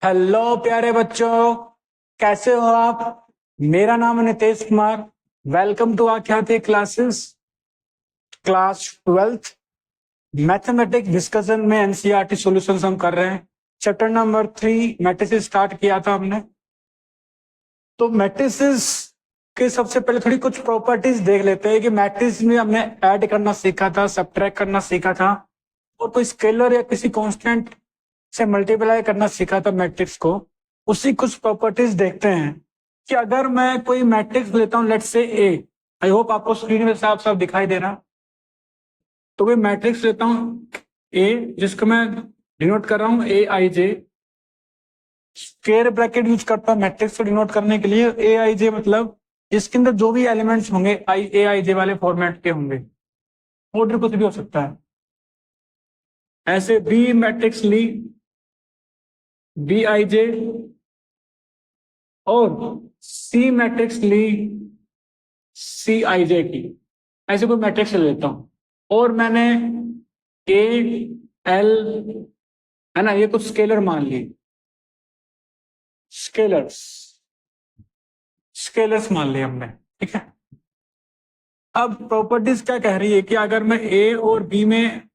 Hello प्यारे बच्चों, कैसे हो आप। मेरा नाम है Nitesh Kumar. Welcome to Akhyati classes, class 12th mathematics discussion में एनसीईआरटी सॉल्यूशंस हम कर रहे हैं। चैप्टर नंबर 3 मैट्रिसेस स्टार्ट किया था हमने। तो मैट्रिसेस के सबसे पहले थोड़ी कुछ प्रॉपर्टीज देख लेते हैं कि मैट्रिक्स में हमने ऐड करना सीखा था, सब्ट्रैक्ट करना सीखा था, और कोई स्केलर या किसी कांस्टेंट से मल्टीप्लाई करना सीखा था मैट्रिक्स को। उसी कुछ प्रॉपर्टीज देखते हैं कि अगर मैं कोई मैट्रिक्स लेता हूं, let's say A, I hope आपको स्क्रीन में साफ साफ दिखाई दे रहा। तो कोई मैट्रिक्स लेता हूं ए, जिसको मैं डिनोट कर रहा हूं ए आई जे, स्क्वायर ब्रैकेट यूज करता हूं मैट्रिक्स को डिनोट करने के लिए। ए आई जे मतलब इसके अंदर जो भी एलिमेंट्स होंगे ए आई जे वाले फॉर्मेट के होंगे, ऑर्डर कुछ भी हो सकता है। ऐसे बी मैट्रिक्स ली, बी आई जे, और सी मैट्रिक्स ली, सी आई जे की। ऐसे कोई मैट्रिक्स ले लेता हूं और मैंने ए एल, है ना, ये कुछ स्केलर मान लिए, स्केलर्स स्केलर्स मान लिए हमने, ठीक है। अब प्रॉपर्टीज क्या कह रही है कि अगर मैं ए और बी में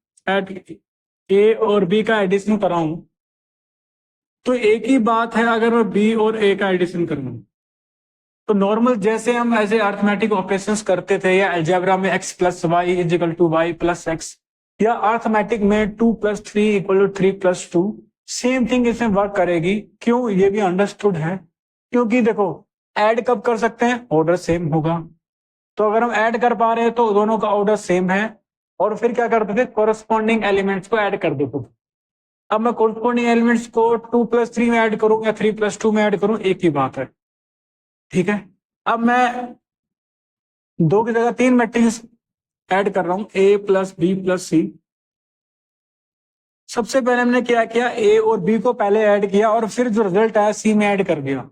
ए और बी का एडिशन कराऊं, तो एक ही बात है अगर मैं बी और ए का एडिशन करूं। तो नॉर्मल जैसे हम ऐसे अर्थमेटिक ऑपरेशंस करते थे, या अलजेब्रा में x plus y equal to y plus x, या अर्थमेटिक में 2 + 3 = 3 + 2, सेम थिंग इसमें वर्क करेगी। क्यों, ये भी अंडरस्टूड है। क्योंकि देखो, ऐड कब कर सकते हैं, ऑर्डर सेम होगा। तो अगर हम ऐड कर पा रहे हैं तो दोनों का ऑर्डर सेम है। और फिर क्या करते थे, कोरस्पॉन्डिंग एलिमेंट्स को ऐड कर देते थे। अब मैं कोरस्पॉन्डिंग एलिमेंट्स को 2 + 3 में ऐड करूं या 3 + 2 में ऐड करूं, एक ही बात है, ठीक है। अब मैं दो की जगह तीन मैट्रिक्स ऐड कर रहा हूं, ए प्लस बी प्लस सी। सबसे पहले हमने क्या किया, ए और बी को पहले ऐड किया और फिर जो रिजल्ट आया सी में ऐड कर दिया।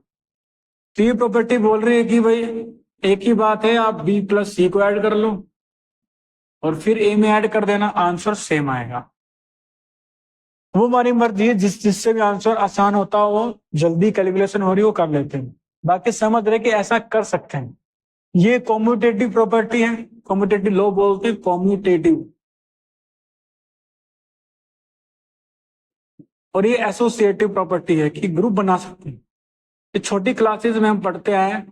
तो ये प्रॉपर्टी बोल रही है कि भाई एक ही बात है, आप बी प्लस सी को ऐड कर लो और फिर ए में ऐड कर देना, आंसर सेम आएगा। वो हमारी मर्जी है, जिससे भी आंसर आसान होता हो, जल्दी कैलकुलेशन हो रही हो, कर लेते हैं। बाकी समझ रहे कि ऐसा कर सकते हैं। ये कॉम्यूटेटिव प्रॉपर्टी है, कॉम्यूटेटिव लॉ बोलते हैं, कॉम्यूटेटिव। और ये एसोसिएटिव प्रॉपर्टी है कि ग्रुप बना सकते हैं। ये छोटी क्लासेस में हम पढ़ते आए हैं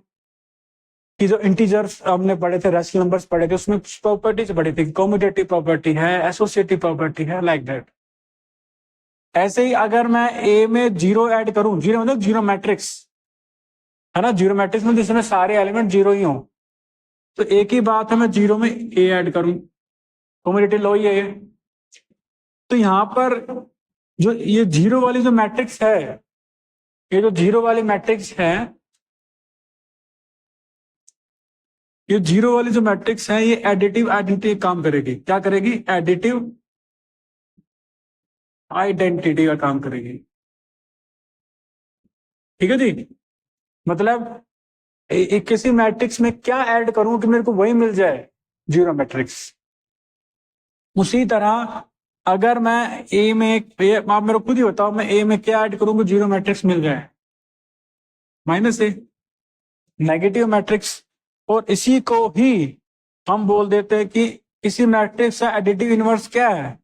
कि जो इंटीजर्स हमने पढ़े थे, रैशनल नंबर्स पढ़े थे, उसमें प्रॉपर्टीज पढ़ी थी, कॉम्यूटेटिव प्रॉपर्टी है, एसोसिएटिव प्रॉपर्टी है, लाइक दैट। ऐसे ही अगर मैं ए में जीरो ऐड करूं, जीरो मतलब जीरो मैट्रिक्स, है ना, जीरो मैट्रिक्स में जिसमें सारे एलिमेंट जीरो ही हो, तो एक ही बात है, मैं जीरो में ए ऐड करूं, कॉम्यूटेटिव लॉ ही है ये। तो यहां पर जो ये जीरो वाली जो मैट्रिक्स है, ये जो जीरो वाली मैट्रिक्स है, ये जीरो वाली जो मैट्रिक्स है, ये एडिटिव आइडेंटिटी काम करेगी। क्या करेगी, एडिटिव आइडेंटिटी का काम करेगी, ठीक है जी। मतलब किसी मैट्रिक्स में क्या ऐड करूं कि मेरे को वही मिल जाए, जीरो मैट्रिक्स। उसी तरह अगर मैं ए में आप मेरे को खुद ही बताओ, मैं ए में क्या ऐड करूं कि जीरो मैट्रिक्स मिल जाए, -a, नेगेटिव मैट्रिक्स। और इसी को ही हम बोल देते हैं कि किसी मैट्रिक्स का एडिटिव इनवर्स क्या है,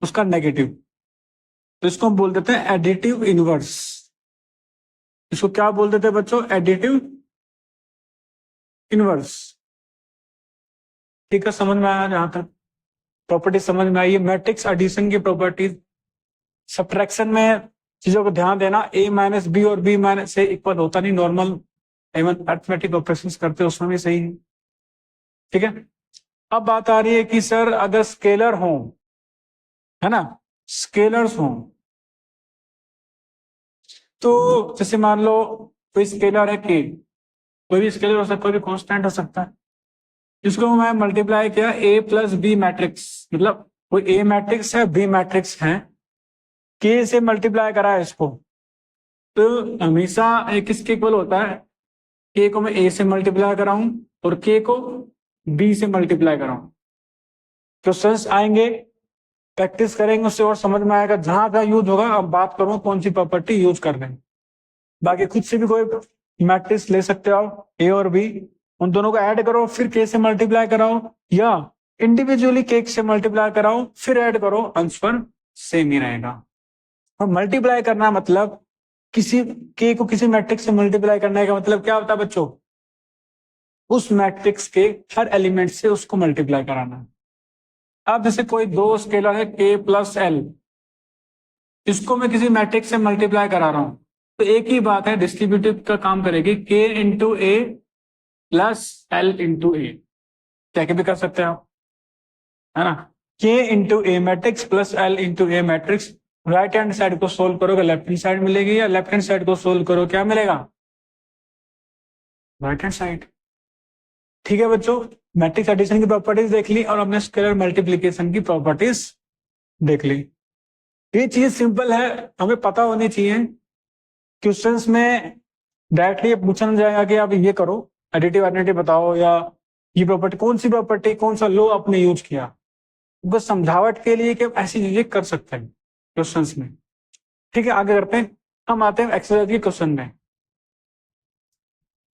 उसका नेगेटिव। तो इसको हम बोल देते हैं एडिटिव इनवर्स। इसको क्या बोल देते हैं बच्चों, एडिटिव इनवर्स। ठीक है, समझ में आया जहां तक प्रॉपर्टी समझ में आई है, मैट्रिक्स एडिशन की प्रॉपर्टीज। सब्ट्रैक्शन में चीजों को ध्यान देना, a - b और b - से इक्वल होता नहीं, नॉर्मल इवन अर्थमेटिक ऑपरेशंस करते हैं उसमें भी सही है, ठीक है। अब बात आ रही है कि सर अगर स्केलर हो, है ना, स्केलर्स हो, तो जैसे मान लो कोई स्केलर है के, कोई भी स्केलर हो सकता है, कोई भी कांस्टेंट हो सकता है, जिसको मैं मल्टीप्लाई किया a + b मैट्रिक्स, मतलब कोई a मैट्रिक्स है, b मैट्रिक्स है, k से मल्टीप्लाई करा है इसको, तो हमेशा एक किसके इक्वल होता है, k को मैं a से मल्टीप्लाई कराऊं और k को b से मल्टीप्लाई कराऊं, तो सेंस आएंगे प्रैक्टिस करेंगे उससे और समझ में आएगा, जहां जहां यूज होगा अब बात करूं कौन सी प्रॉपर्टी यूज कर रहे हैं। बाकी खुद से भी कोई मैट्रिक्स ले सकते हो आप, ए और बी, उन दोनों को ऐड करो फिर के से मल्टीप्लाई कराओ, या इंडिविजुअली के से मल्टीप्लाई कराओ फिर ऐड करो, आंसर सेम ही रहेगा। और मल्टीप्लाई करना मतलब किसी के को किसी मैट्रिक्स से मल्टीप्लाई करने का मतलब क्या होता है बच्चों, उस मैट्रिक्स के हर एलिमेंट से उसको मल्टीप्लाई कराना है। अब जैसे कोई दो स्केलर है के प्लस एल, इसको मैं किसी मैट्रिक्स से मल्टीप्लाई करा रहा हूं, तो एक ही बात है, डिस्ट्रीब्यूटिव का काम करेगी, के इंटू ए प्लस एल इंटू ए, क्या भी कर सकते हो, है ना। के इंटू ए मैट्रिक्स प्लस एल इंटू ए मैट्रिक्स, राइट हैंड साइड को सोल्व करोगे लेफ्ट हैंड साइड मिलेगी, या लेफ्ट हैंड साइड को सोल्व करो क्या मिलेगा, राइट हैंड साइड। ठीक है बच्चों, मैट्रिक्स एडिशन की प्रॉपर्टीज देख ली और हमने स्केलर मल्टीप्लीकेशन की प्रॉपर्टीज देख ली। ये चीज सिंपल है, हमें पता होनी चाहिए। क्वेश्चंस में डायरेक्टली पूछा जाएगा कि आप ये करो, एडिटिव आइडेंटिटी बताओ, या ये प्रॉपर्टी कौन सी प्रॉपर्टी कौन सा लो आपने यूज किया, बस समझावट के लिए कि ऐसी चीजें कर सकते हैं क्वेश्चंस में। ठीक है, आगे करते हैं, हम आते हैं एक्सरसाइज के क्वेश्चन में।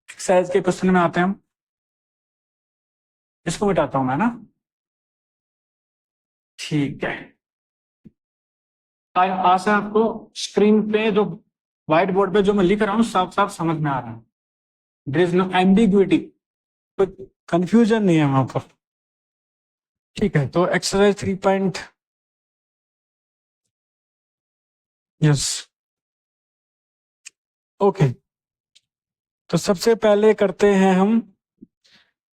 एक्सरसाइज के क्वेश्चन में आते हैं हम, इसको मिटाता हूं मैं ना, ठीक है। आशा आपको स्क्रीन पे जो व्हाइट बोर्ड पे जो मैं लिख रहा हूँ साफ साफ समझ में आ रहा है, देयर इज नो एम्बिग्विटी, कोई कंफ्यूजन नहीं है वहां पर। ठीक है, तो एक्सरसाइज 3 पॉइंट, यस, ओके। तो सबसे पहले करते हैं हम,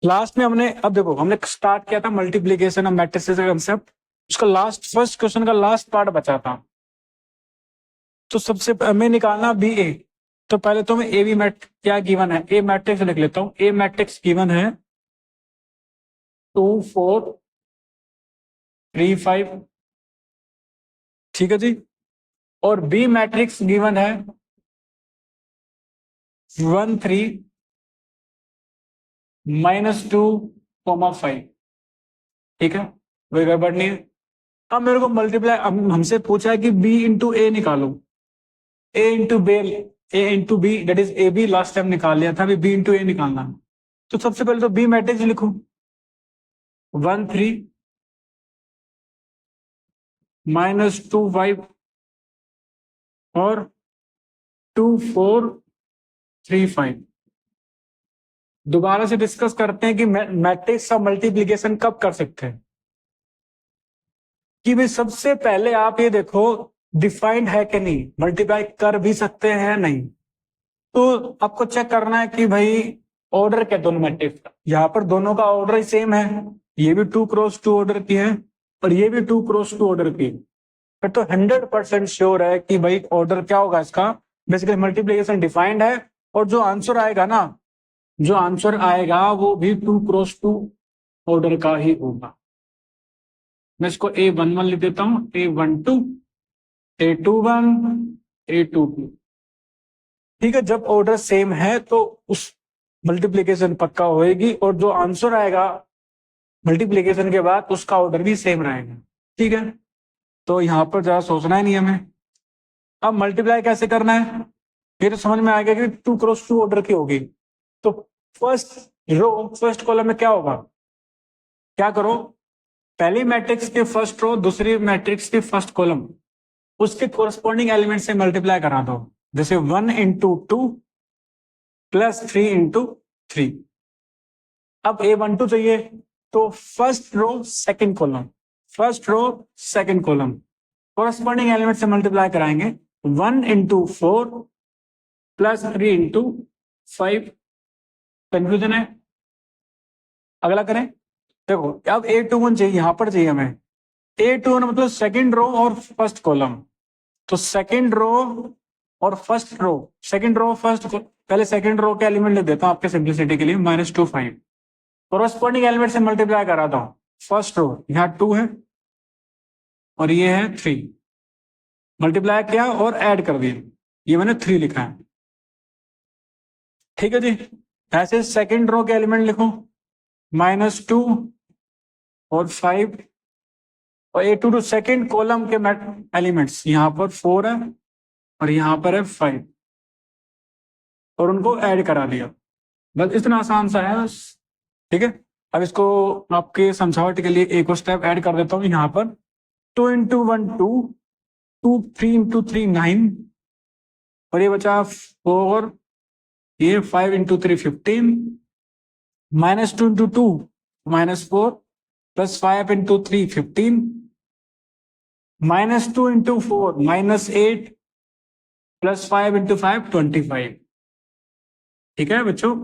लास्ट में हमने, अब देखो हमने स्टार्ट किया था मल्टीप्लीकेशन ऑफ मैट्रिसेस का कंसेप्ट, उसका लास्ट फर्स्ट क्वेश्चन का लास्ट पार्ट बचा था, तो सबसे हमें निकालना बी ए। तो पहले तो मैं ए बी मैट क्या गिवन है, ए मैट्रिक्स लिख लेता हूं, ए मैट्रिक्स गिवन है 2 4 3 5, ठीक है जी, और बी मैट्रिक्स गिवन है 1 3 -2 5, ठीक है, कोई गड़बड़ नहीं है। अब मेरे को मल्टीप्लाई, अब हमसे पूछा है कि बी इंटू ए निकालो, ए इंटू बेल, A into B that is A B, last time निकाल लिया था, अभी बी इंटू ए निकालना है। तो सबसे पहले तो बी मैट्रिक्स लिखूं, 1 3 -2 5 और 2 4 3 5। दोबारा से डिस्कस करते हैं कि मैट्रिक्स का मल्टीप्लीकेशन कब कर सकते हैं। कि भाई सबसे पहले आप ये देखो डिफाइंड है कि नहीं, मल्टीप्लाई कर भी सकते हैं नहीं, तो आपको चेक करना है कि भाई ऑर्डर क्या दोनों मैट्रिक्स का, यहाँ पर दोनों का ऑर्डर ही सेम है, ये भी 2 क्रॉस 2 ऑर्डर की है और ये भी 2 क्रॉस 2 ऑर्डर की, फिर तो 100% श्योर है कि भाई ऑर्डर क्या होगा इसका, बेसिकली मल्टीप्लीकेशन डिफाइंड है, और जो आंसर आएगा ना, जो आंसर आएगा वो भी 2 क्रॉस 2 ऑर्डर का ही होगा। मैं इसको A11 लिख देता हूं, A12 A21 A22, ठीक है। जब ऑर्डर सेम है तो उस मल्टीप्लीकेशन पक्का होएगी, और जो आंसर आएगा मल्टीप्लीकेशन के बाद उसका ऑर्डर भी सेम रहेगा, ठीक है। तो यहां पर ज्यादा सोचना ही नहीं हमें। अब मल्टीप्लाई कैसे करना है, ये तो समझ में आ गया कि 2 क्रॉस 2 ऑर्डर की होगी, तो फर्स्ट रो फर्स्ट कॉलम में क्या होगा, क्या करो, पहली मैट्रिक्स के फर्स्ट रो दूसरी मैट्रिक्स के फर्स्ट कॉलम, उसके कोरस्पॉन्डिंग एलिमेंट से मल्टीप्लाई करा दो, जैसे 1 इंटू 2 प्लस 3 इंटू 3। अब A12 चाहिए, तो first row second column, first row second column, corresponding element से मल्टीप्लाई कराएंगे, 1 इंटू 4 प्लस 3 इंटू 5। कंफ्यूजन है, अगला करें। देखो अब A21 चाहिए, यहां पर चाहिए हमें, A21 मतलब सेकंड रो और फर्स्ट कॉलम, तो सेकंड रो और first row, second row first, पहले सेकंड रो के एलिमेंट लिख देता हूं आपके सिंप्लिसिटी के लिए, -2 5, कोरस्पॉन्डिंग एलिमेंट से मल्टीप्लाई कराता हूं, फर्स्ट रो यहाँ 2 है और ये है 3, मल्टीप्लाई किया और ऐड कर दिया, ये मैंने 3 लिखा है, ठीक है जी। ऐसे सेकंड रो के एलिमेंट लिखो, -2 और 5 और A22 सेकेंड कॉलम के एलिमेंट्स, यहाँ पर 4 है और यहाँ पर है 5, और उनको ऐड करा दिया। बस इतना आसान सा है बस। ठीक है, अब इसको आपके समझावट के लिए एक और स्टेप ऐड कर देता हूँ यहाँ पर। 2 इंटू 1 2, 2 3 इंटू 3 9, और ये बचा 4, ये 5 into 3 15, minus 2 into 2 -4, plus 5 into 3 15, minus 2 into 4 -8, plus 5 into 5 25। ठीक है बच्चों,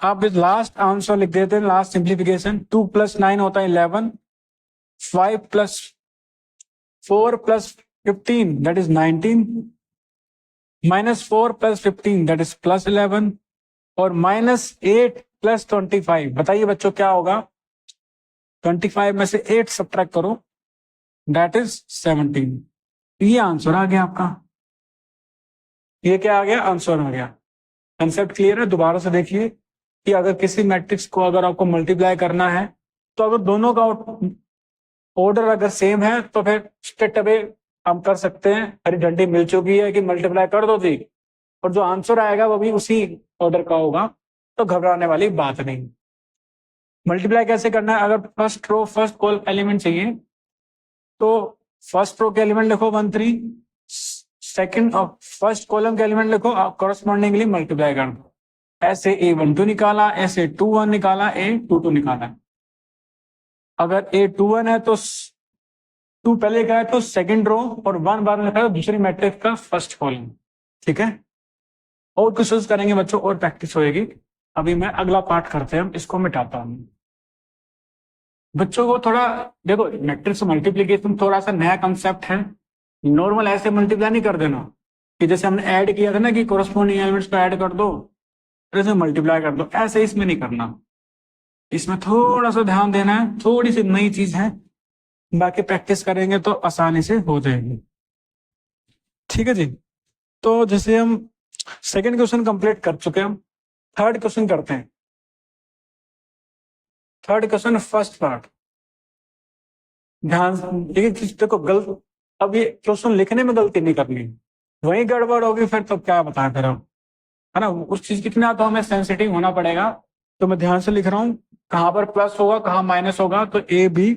आप इस लास्ट आंसर लिख देते हैं, लास्ट सिंप्लीफिकेशन। 2 + 9 होता है 11, 5 + 4 + 15 दैट इज 19, -4 + 15 दैट इज +11, और -8 + 25। बताइए बच्चों क्या होगा? 25 में से 8 सब्ट्रैक्ट करो, दैट इज 17। ये आंसर आ गया आपका। ये क्या आ गया? आंसर आ गया। कंसेप्ट क्लियर है? दोबारा से देखिए कि अगर किसी मैट्रिक्स को अगर आपको मल्टीप्लाई करना है, तो अगर दोनों का ऑर्डर अगर सेम है तो फिर स्ट्रेट अवे हम कर सकते हैं, हरी झंडी मिल चुकी है कि मल्टीप्लाई कर दो जी, और जो आंसर आएगा वो भी उसी ऑर्डर का होगा, तो घबराने वाली बात नहीं। मल्टीप्लाई कैसे करना है? अगर first row first column element चाहिए तो फर्स्ट रो के एलिमेंट लिखो 1 3, सेकंड और फर्स्ट कॉलम के एलिमेंट लिखो, आप कॉरस्पॉन्डिंगली मल्टीप्लाई कर दो। ऐसे A12 निकाला, ऐसे 21 निकाला, A22 निकाला। अगर A21 है तो 2 पहले लिखा है तो सेकंड रो, और 1 बाद में लिखा है तो दूसरी मैट्रिक्स का फर्स्ट कॉलम। ठीक है, और कुछ यूज करेंगे बच्चों और प्रैक्टिस होएगी। अभी मैं अगला पार्ट करते हैं, इसको मिटाता हूं। बच्चों को थोड़ा देखो, मैट्रिक्स मल्टीप्लीकेशन थोड़ा सा नया कंसेप्ट है। नॉर्मल ऐसे मल्टीप्लाई नहीं कर देना कि जैसे हमने ऐड किया था ना कि कोरस्पॉन्डिंग एलिमेंट्स को ऐड कर दो, ऐसे मल्टीप्लाई कर दो, ऐसे इसमें नहीं करना। इसमें थोड़ा सा ध्यान देना है, थोड़ी सी नई चीज है, बाकी प्रैक्टिस करेंगे तो आसानी से हो जाएगी। ठीक है जी, तो जैसे हम सेकंड क्वेश्चन कंप्लीट कर चुके हैं, हम थर्ड क्वेश्चन करते हैं। थर्ड क्वेश्चन फर्स्ट पार्ट, ध्यान देखो। गलत, अब ये क्वेश्चन लिखने में गलती नहीं करनी, वही गड़बड़ होगी फिर तो क्या बताएं फिर हम, है ना। उस चीज कितना तो हमें सेंसिटिव होना पड़ेगा। तो मैं ध्यान से लिख रहा हूं, कहां पर प्लस होगा कहां माइनस होगा, तो ए बी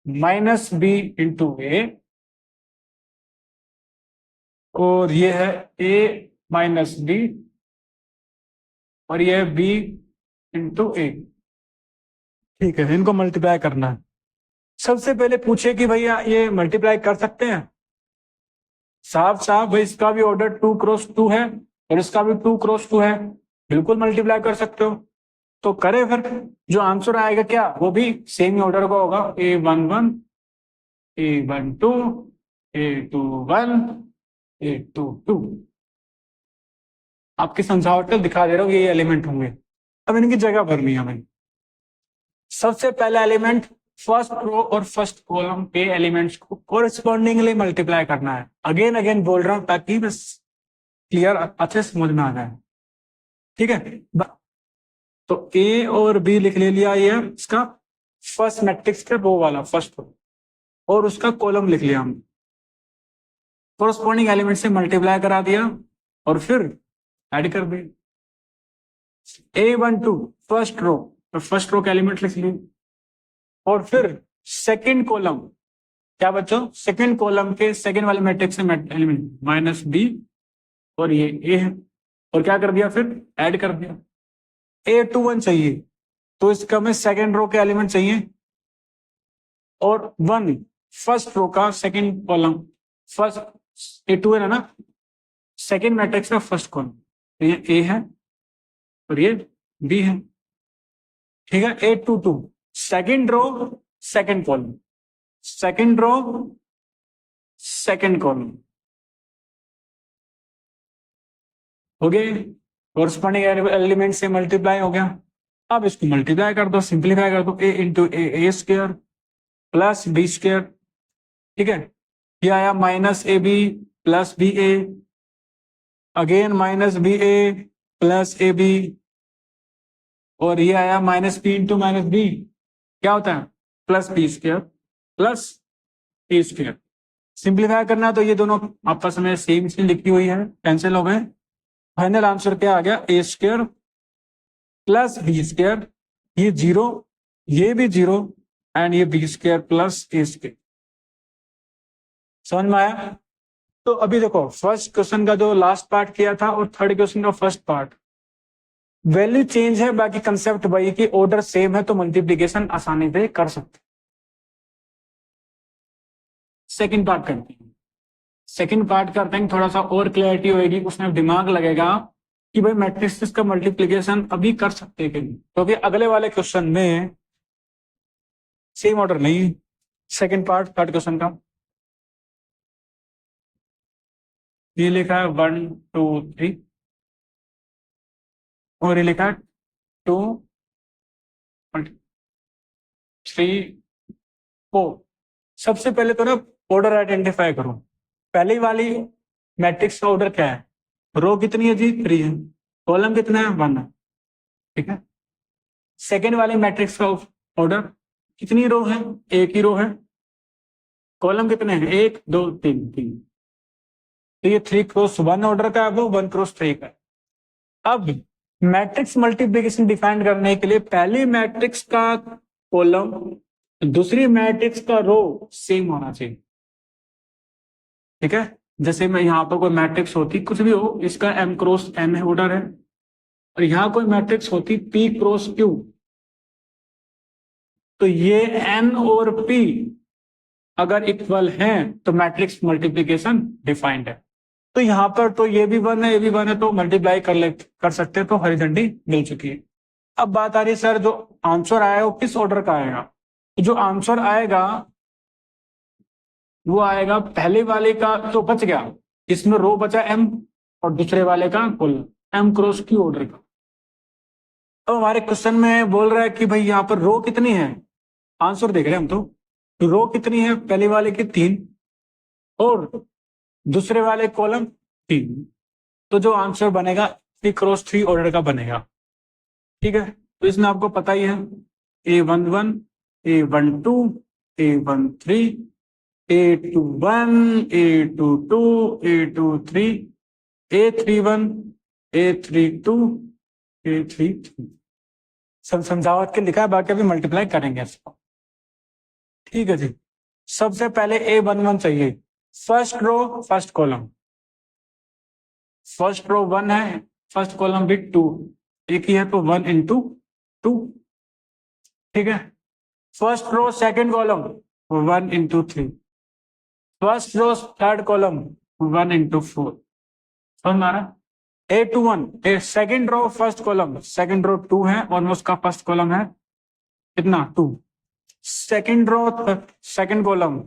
-b इंटू ए, और ये है a -b, और ये है b इंटू ए। ठीक है, इनको मल्टीप्लाई करना है। सबसे पहले पूछे कि भैया ये मल्टीप्लाई कर सकते हैं? साफ साफ भाई, इसका भी ऑर्डर 2 क्रॉस 2 है और इसका भी 2 क्रॉस 2 है, बिल्कुल मल्टीप्लाई कर सकते हो। तो करें फिर, जो आंसर आएगा क्या वो भी सेम ही ऑर्डर का होगा, A11 A12 A21 A22। आपकी समझावट में दिखा दे रहा हूँ ये एलिमेंट होंगे। अब इनकी जगह भरनी है हमें। सबसे पहला एलिमेंट फर्स्ट रो और फर्स्ट कॉलम के एलिमेंट्स को कोरिस्पॉन्डिंगली मल्टीप्लाई करना है। अगेन अगेन बोल रहा हूं ताकि बस क्लियर अच्छे से समझ में आ जाए। ठीक है, तो ए और बी लिख ले लिया, ये इसका फर्स्ट मैट्रिक्स का रो वाला फर्स्ट रो, और उसका कॉलम लिख लिया हम, कोरिस्पॉन्डिंग एलिमेंट से मल्टीप्लाई करा दिया और फिर ऐड कर दिया। A12 फर्स्ट रो, तो फर्स्ट रो का एलिमेंट लिख लिए, और फिर सेकंड कॉलम क्या बच्चों, सेकंड कॉलम के सेकंड वाले मैट्रिक्स से एलिमेंट -b, और ये a है, और क्या कर दिया फिर ऐड कर दिया। A21 चाहिए तो इसका में सेकंड रो के एलिमेंट चाहिए, और 1 फर्स्ट रो का सेकंड कॉलम, फर्स्ट A2 है ना, सेकंड मैट्रिक्स का फर्स्ट कॉलम, तो ये a है और ये b है। ठीक है, A22 second row second column, second row second column हो गए, कोरस्पॉन्डिंग एलिमेंट से मल्टीप्लाई हो गया। अब इसको मल्टीप्लाई कर दो, सिंप्लीफाई कर दो, a into a square plus b square. ठीक है, ये आया -ab plus b a, again -ba plus ab, और ये आया -b इंटू -b क्या होता है प्लस बी स्क्वायर। प्लस ए स्क्वायर। सिंप्लीफाई करना तो ये दोनों आपस में सेम चीज लिखी हुई है, कैंसिल हो गए। फाइनल आंसर क्या आ गया, ए स्क्वायर प्लस बी स्क्वायर, ये 0, ये भी 0, एंड ये बी स्क्वायर प्लस ए स्क्वायर। समझ में आया? तो अभी देखो फर्स्ट क्वेश्चन का जो लास्ट पार्ट किया था और थर्ड क्वेश्चन का फर्स्ट पार्ट, वैल्यू चेंज है, बाकी कंसेप्ट वही कि ऑर्डर सेम है तो मल्टीप्लिकेशन आसानी से कर सकते। सेकंड पार्ट करते हैं। सेकंड पार्ट करते हैं, थोड़ा सा और क्लैरिटी होगी, उसमें दिमाग लगेगा कि भाई मैट्रिक्स का मल्टीप्लिकेशन अभी कर सकते हैं कि नहीं, क्योंकि अगले वाले क्वेश्चन में सेम ऑर्डर नहीं। सेकंड पार्ट थर्ड क्वेश्चन का ये लिखा है 1 2 3 और ये लिखा है 2 3 4। सबसे पहले तो ना ऑर्डर आइडेंटिफाई करो। पहली वाली मैट्रिक्स का ऑर्डर क्या है, रो कितनी है जी, 3 है, कॉलम कितना है, 1 है, ठीक है। सेकेंड वाली मैट्रिक्स का ऑर्डर कितनी रो है, एक ही रो है, कॉलम कितने हैं, 1 2 3 3। तो ये 3 क्रॉस 1 ऑर्डर का है, वो 1 क्रॉस 3 का है। अब मैट्रिक्स मल्टीप्लिकेशन डिफाइन करने के लिए पहली मैट्रिक्स का कॉलम दूसरी मैट्रिक्स का रो सेम होना चाहिए, ठीक है। जैसे मैं यहाँ पर कोई मैट्रिक्स होती, कुछ भी हो, इसका m क्रॉस n ऑर्डर है, और यहाँ कोई मैट्रिक्स होती p क्रॉस q, तो ये n और p अगर इक्वल हैं तो मैट्रिक्स मल्टीप्लिकेशन डिफाइंड है। तो यहाँ पर तो ये भी 1 है, ये भी 1 है, तो मल्टीप्लाई कर सकते हैं, तो हरी झंडी मिल चुकी है। अब बात आ रही है सर जो आंसर आया वो किस ऑर्डर का आएगा। तो जो आंसर आएगा वो आएगा पहले वाले का, तो बच गया इसमें रो बचा m और दूसरे वाले का column m cross q order का। अब हमारे क्वेश्चन में बोल रहा है कि भाई यहाँ पर रो कितनी है, आंसर देख रहे हैं हम तो रो कितनी है, पहले वाले की 3 और दूसरे वाले कॉलम 3, तो जो आंसर बनेगा 3 क्रॉस 3 ऑर्डर का बनेगा, ठीक है। तो इसमें आपको पता ही है A11 A12 A13 A21 A22 A23 A31 A32 A33 सब समझावट के लिखा है, बाकी अभी मल्टीप्लाई करेंगे इसको, ठीक है जी। सबसे पहले A11 चाहिए, first row first column, first row 1 है, फर्स्ट कॉलम भी 2, एक ही है तो 1 इंटू 2, ठीक है। First row second column 1 into 3, first row third column 1 into 4, समझ में आ रहा है। A21 second row first column, second row 2 है और उसका फर्स्ट कॉलम है कितना 2, second row second column,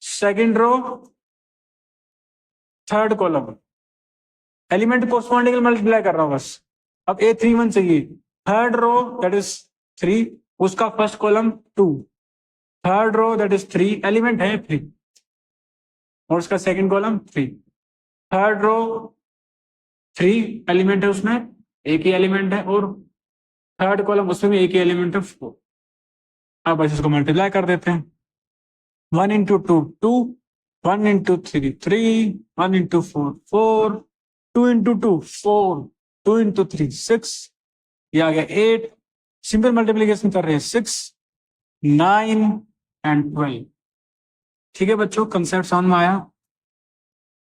second row third column, element corresponding multiply कर रहा हूं बस। अब A31 चाहिए, थर्ड रो दैट इज 3, उसका first column 2, third row that is 3, element है 3 और उसका second column 3, third row 3 element है, उसमें एक ही एलिमेंट है, और थर्ड कॉलम उसमें भी एक ही एलिमेंट है 4। अब बस इसको मल्टीप्लाई कर देते हैं, 1 into 2 2, 1 into 3 3, 1 into 4 4, 2 into 2 4, 2 into 3 6, ये आ गया 8। सिंपल मल्टीप्लिकेशन कर रहे हैं 6 9 एंड 12, ठीक है बच्चों, कंसेप्ट समझ में आया।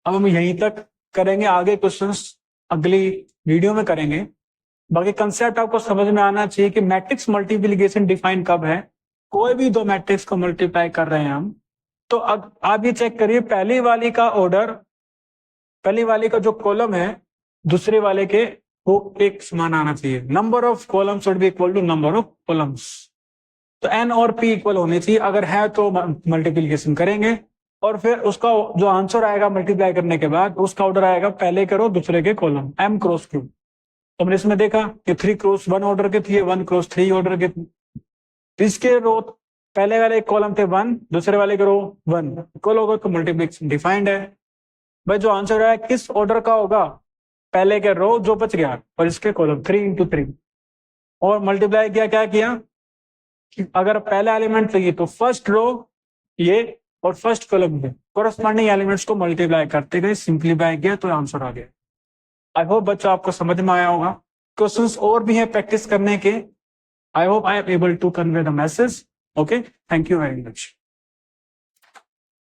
अब हम यहीं तक करेंगे, आगे क्वेश्चंस अगली वीडियो में करेंगे। बाकी कंसेप्ट आपको समझ में आना चाहिए कि मैट्रिक्स मल्टीप्लिकेशन डिफाइन कब है, कोई भी दो मैट्रिक्स को मल्टीप्लाई कर रहे हैं हम, तो अब आप ये चेक करिए पहली वाली का ऑर्डर, पहली वाली का जो कॉलम है दूसरे वाले के वो एक समान आना चाहिए, number of columns should be equal to number of columns, तो n और p इक्वल होने चाहिए, अगर है तो मल्टीप्लिकेशन करेंगे और फिर उसका जो आंसर आएगा मल्टीप्लाई करने के बाद उसका ऑर्डर आएगा पहले के रो दूसरे के कॉलम m क्रॉस q। तो हमने इसमें देखा कि 3 क्रॉस 1 ऑर्डर के थे, 1 क्रॉस 3 ऑर्डर के थे, इसके रो पहले वाले कॉलम थे 1, दूसरे वाले के रो 1 इक्वल होगा तो मल्टीप्लिकेशन डिफाइंड है। भाई जो आंसर है किस ऑर्डर का होगा, पहले के रो जो बच गया और इसके कॉलम 3 इंटू 3, और मल्टीप्लाई किया, क्या किया अगर पहला एलिमेंट चाहिए तो फर्स्ट रो ये और फर्स्ट कॉलम में कोरस्पॉन्डिंग एलिमेंट्स को मल्टीप्लाई करते गए, सिंप्लीफाई किया तो आंसर आ गया। आई होप बच्चों आपको समझ में आया होगा। क्वेश्चंस और भी हैं प्रैक्टिस करने के। I hope I am able to convey the message. Okay, thank you very much.